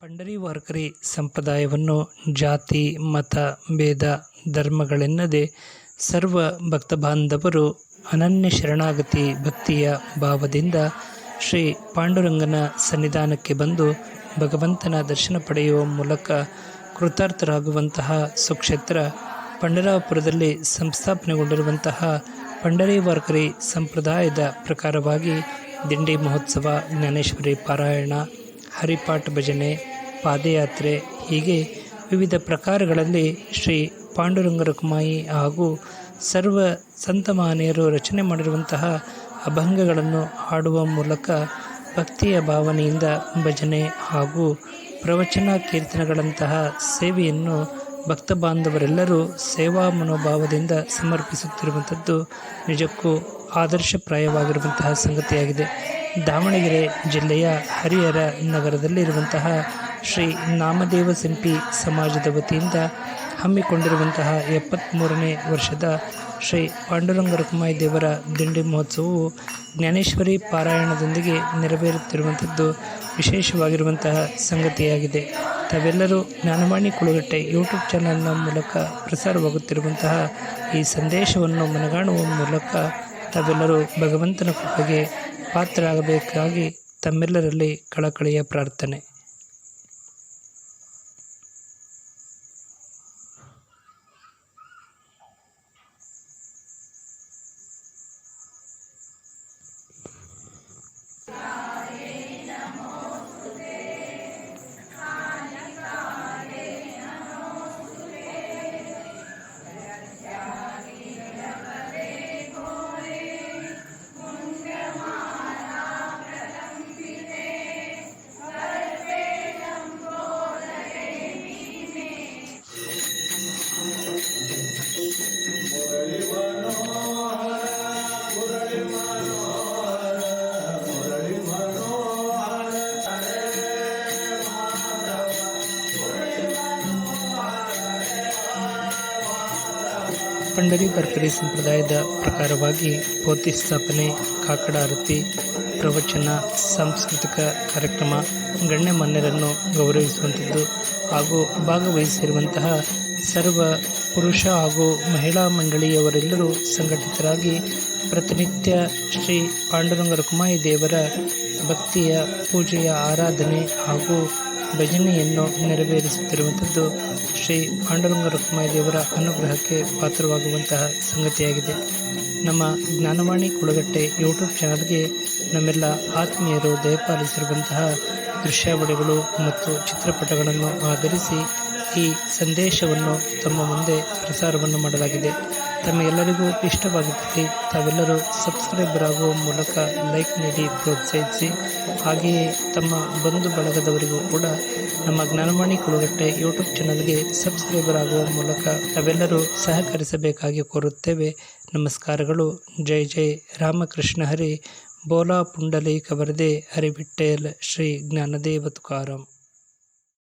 ಪಂಡರಿ ವಾರ್ಕರಿ ಸಂಪ್ರದಾಯವನ್ನು ಜಾತಿ ಮತ ಭೇದ ಧರ್ಮಗಳೆನ್ನದೆ ಸರ್ವ ಭಕ್ತಬಾಂಧವರು ಅನನ್ಯ ಶರಣಾಗತಿ ಭಕ್ತಿಯ ಭಾವದಿಂದ ಶ್ರೀ ಪಾಂಡುರಂಗನ ಸನ್ನಿಧಾನಕ್ಕೆ ಬಂದು ಭಗವಂತನ ದರ್ಶನ ಪಡೆಯುವ ಮೂಲಕ ಕೃತಾರ್ಥರಾಗುವಂತಹ ಸುಕ್ಷೇತ್ರ ಪಂಡರಾಪುರದಲ್ಲಿ ಸಂಸ್ಥಾಪನೆಗೊಂಡಿರುವಂತಹ ಪಂಡರಿ ವಾರ್ಕರಿ ಸಂಪ್ರದಾಯದ ಪ್ರಕಾರವಾಗಿ ದಿಂಡಿ ಮಹೋತ್ಸವ, ಜ್ಞಾನೇಶ್ವರಿ ಪಾರಾಯಣ, ಹರಿಪಾಠ ಭಜನೆ, ಪಾದಯಾತ್ರೆ ಹೀಗೆ ವಿವಿಧ ಪ್ರಕಾರಗಳಲ್ಲಿ ಶ್ರೀ ಪಾಂಡುರಂಗರ ಕುಮಾಯಿ ಹಾಗೂ ಸರ್ವ ಸಂತ ಮಹನೀಯರು ರಚನೆ ಮಾಡಿರುವಂತಹ ಅಭಂಗಗಳನ್ನು ಹಾಡುವ ಮೂಲಕ ಭಕ್ತಿಯ ಭಾವನೆಯಿಂದ ಭಜನೆ ಹಾಗೂ ಪ್ರವಚನ ಕೀರ್ತನೆಗಳಂತಹ ಸೇವೆಯನ್ನು ಭಕ್ತ ಬಾಂಧವರೆಲ್ಲರೂ ಸೇವಾ ಮನೋಭಾವದಿಂದ ಸಮರ್ಪಿಸುತ್ತಿರುವಂಥದ್ದು ನಿಜಕ್ಕೂ ಆದರ್ಶಪ್ರಾಯವಾಗಿರುವಂತಹ ಸಂಗತಿಯಾಗಿದೆ. ದಾವಣಗೆರೆ ಜಿಲ್ಲೆಯ ಹರಿಹರ ನಗರದಲ್ಲಿರುವಂತಹ ಶ್ರೀ ನಾಮದೇವ ಸಿಂಪಿ ಸಮಾಜದ ವತಿಯಿಂದ ಹಮ್ಮಿಕೊಂಡಿರುವಂತಹ 73ನೇ ವರ್ಷದ ಶ್ರೀ ಪಾಂಡುರಂಗರ ಕುಮಾಯಿ ದೇವರ ದಿಂಡಿ ಮಹೋತ್ಸವವು ಜ್ಞಾನೇಶ್ವರಿ ಪಾರಾಯಣದೊಂದಿಗೆ ನೆರವೇರುತ್ತಿರುವಂಥದ್ದು ವಿಶೇಷವಾಗಿರುವಂತಹ ಸಂಗತಿಯಾಗಿದೆ. ತಾವೆಲ್ಲರೂ ಜ್ಞಾನವಾಣಿ ಕುಳಗಟ್ಟೆ ಯೂಟ್ಯೂಬ್ ಚಾನಲ್ನ ಮೂಲಕ ಪ್ರಸಾರವಾಗುತ್ತಿರುವಂತಹ ಈ ಸಂದೇಶವನ್ನು ಮನಗಾಣುವ ಮೂಲಕ ತಾವೆಲ್ಲರೂ ಭಗವಂತನ ಕೃಪೆಗೆ ಪಾತ್ರರಾಗಬೇಕಾಗಿ ತಮ್ಮೆಲ್ಲರಲ್ಲಿ ಕಳಕಳಿಯ ಪ್ರಾರ್ಥನೆ. ಪಂಡರಿ ವಾರ್ಕರಿ ಸಂಪ್ರದಾಯದ ಪ್ರಕಾರವಾಗಿ ಪೋತಿ ಸ್ಥಾಪನೆ, ಕಾಕಡ ಆರತಿ, ಪ್ರವಚನ, ಸಾಂಸ್ಕೃತಿಕ ಕಾರ್ಯಕ್ರಮ, ಗಣ್ಯಮಾನ್ಯರನ್ನು ಗೌರವಿಸುವಂಥದ್ದು ಹಾಗೂ ಭಾಗವಹಿಸಿರುವಂತಹ ಸರ್ವ ಪುರುಷ ಹಾಗೂ ಮಹಿಳಾ ಮಂಡಳಿಯವರೆಲ್ಲರೂ ಸಂಘಟಿತರಾಗಿ ಪ್ರತಿನಿತ್ಯ ಶ್ರೀ ಪಾಂಡುರಂಗರ ಕುಮಾಯಿ ದೇವರ ಭಕ್ತಿಯ ಪೂಜೆಯ ಆರಾಧನೆ ಹಾಗೂ ಭಜನೆಯನ್ನು ನೆರವೇರಿಸುತ್ತಿರುವಂಥದ್ದು ಶ್ರೀ ಪಾಂಡುರಂಗರ ಕುಮಾಯಿ ದೇವರ ಅನುಗ್ರಹಕ್ಕೆ ಪಾತ್ರವಾಗುವಂತಹ ಸಂಗತಿಯಾಗಿದೆ. ನಮ್ಮ ಜ್ಞಾನವಾಣಿ ಕುಳಗಟ್ಟೆ ಯೂಟ್ಯೂಬ್ ಚಾನಲ್ಗೆ ನಮ್ಮೆಲ್ಲ ಆತ್ಮೀಯರು ದಯಪಾಲಿಸಿರುವಂತಹ ದೃಶ್ಯಾವಳಿಗಳು ಮತ್ತು ಚಿತ್ರಪಟಗಳನ್ನು ಆಧರಿಸಿ ಈ ಸಂದೇಶವನ್ನು ತಮ್ಮ ಮುಂದೆ ಪ್ರಸಾರವನ್ನು ಮಾಡಲಾಗಿದೆ. ತಮಗೆಲ್ಲರಿಗೂ ಇಷ್ಟವಾಗುತ್ತದೆ. ತಾವೆಲ್ಲರೂ ಸಬ್ಸ್ಕ್ರೈಬರ್ ಆಗುವ ಮೂಲಕ ಲೈಕ್ ನೀಡಿ ಪ್ರೋತ್ಸಾಹಿಸಿ. ಹಾಗೆಯೇ ತಮ್ಮ ಬಂಧು ಬಳಗದವರಿಗೂ ಕೂಡ ನಮ್ಮ ಜ್ಞಾನವಾಣಿ ಕುಳಗಟ್ಟೆ ಯೂಟ್ಯೂಬ್ ಚಾನಲ್ಗೆ ಸಬ್ಸ್ಕ್ರೈಬರ್ ಆಗುವ ಮೂಲಕ ತಾವೆಲ್ಲರೂ ಸಹಕರಿಸಬೇಕಾಗಿ ಕೋರುತ್ತೇವೆ. ನಮಸ್ಕಾರಗಳು. ಜೈ ಜೈ ರಾಮಕೃಷ್ಣ ಹರಿ. ಬೋಲಾ ಪುಂಡಲೀಕ ವರದೆ ಹರಿ ವಿಠ್ಠಲ ಶ್ರೀ ಜ್ಞಾನದೇವ ತುಕಾರಾಮ್.